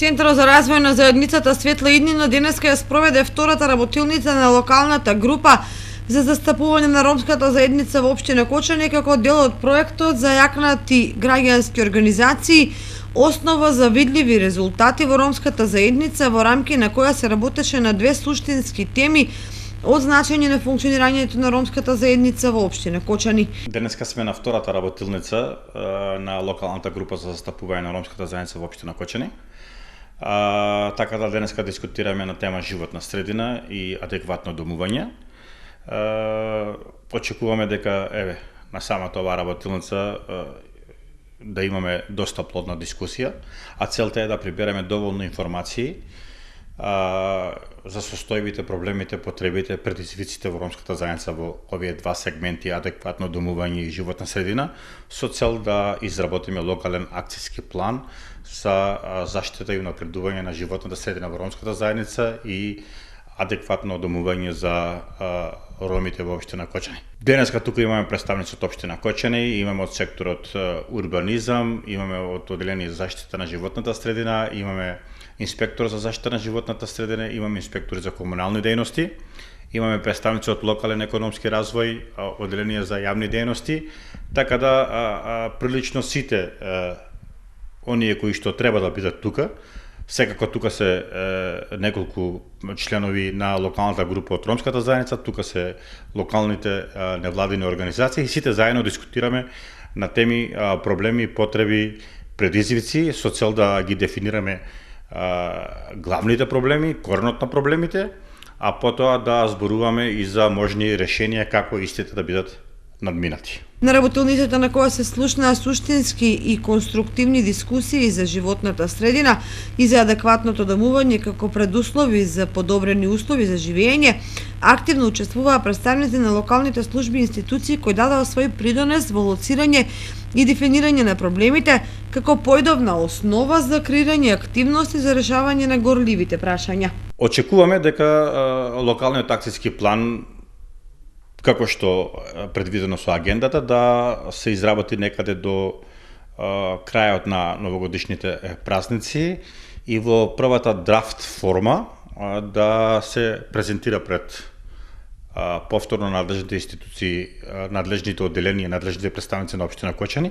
Центарот за развој на заедницата Светла иднина денеска ја спроведе втората работилница на локалната група за застапување на ромската заедница во општина Кочани како дел од проектот за јакнати граѓански организации, основа за видливи резултати во ромската заедница, во рамки на која се работеше на две суштински теми од значење на функционирањето на ромската заедница во општина Кочани. Денеска сме на втората работилница на локалната група за застапување на ромската заедница во општина Кочани. Така да денеска дискутираме на тема животна средина и адекватно домување. Очекуваме дека на самата оваа работилница да имаме доста плодна дискусија, а целта е да прибереме доволно информации за состојбите, проблемите, потребите, предизвиците во ромската заедница во овие два сегменти адекватно домување и животна средина, со цел да изработиме локален акцијски план за заштита и унапредување на животната средина во ромската заедница и адекватно домување за ромите во општина Кочани. Денеска тука имаме представници од општина Кочани, имаме од секторот урбанизам, имаме од одделение за заштита на животната средина, имаме инспектор за заштита на животната средина, имаме инспектори за комунални дејности, имаме представници од локален економски развој, одделение за јавни дејности, така да прилично сите оние кои што треба да бидат тука. Секако тука се неколку членови на локалната група од ромската заедница, тука се локалните невладини организации и сите заедно дискутираме на теми, проблеми, потреби, предизвици со цел да ги дефинираме главните проблеми, коренот на проблемите, а потоа да зборуваме и за можни решенија како истите да бидат надминати. На работилницата на која се слушнаа суштински и конструктивни дискусии за животната средина и за адекватното домување како предуслови за подобрени услови за живење, активно учествуваа представници на локалните служби и институции кои дадоа свој придонес во лоцирање и дефинирање на проблемите како појдовна основа за креирање активности за решавање на горливите прашања. Очекуваме дека локалниот акцијски план, како што предвидено со агендата, да се изработи некаде до крајот на новогодишните празници и во првата драфт форма да се презентира пред повторно надлежните институции, надлежните одделенија, надлежните представници на општина Кочани,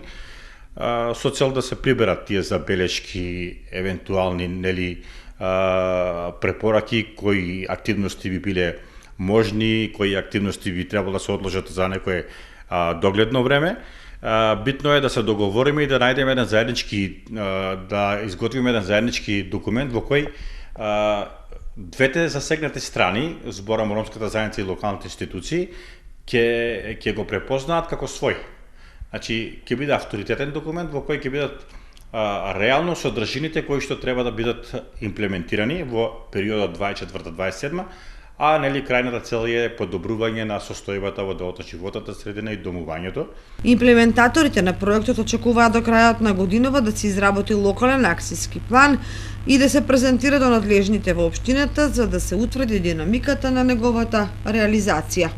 со цел да се приберат тие забелешки, евентуални препораки, кои активности би биле можни, кои активности би требало да се одложат за некое догледно време. Битно е да се договориме и да најдеме еден заеднички, да изготвиме еден заеднички документ во кој двете засегнати страни, зборам ромската заедница и локалните институции, ќе го препознаат како свој. Значи, ќе биде авторитетен документ во кој ќе бидат реално содржините кои што треба да бидат имплементирани во периодот 24-27, а крајната цел е подобрување на состојбата во делот на животната средина и домувањето. Имплементаторите на проектот очекуваат до крајот на годинава да се изработи локален акцијски план и да се презентира до надлежните во општината за да се утврди динамиката на неговата реализација.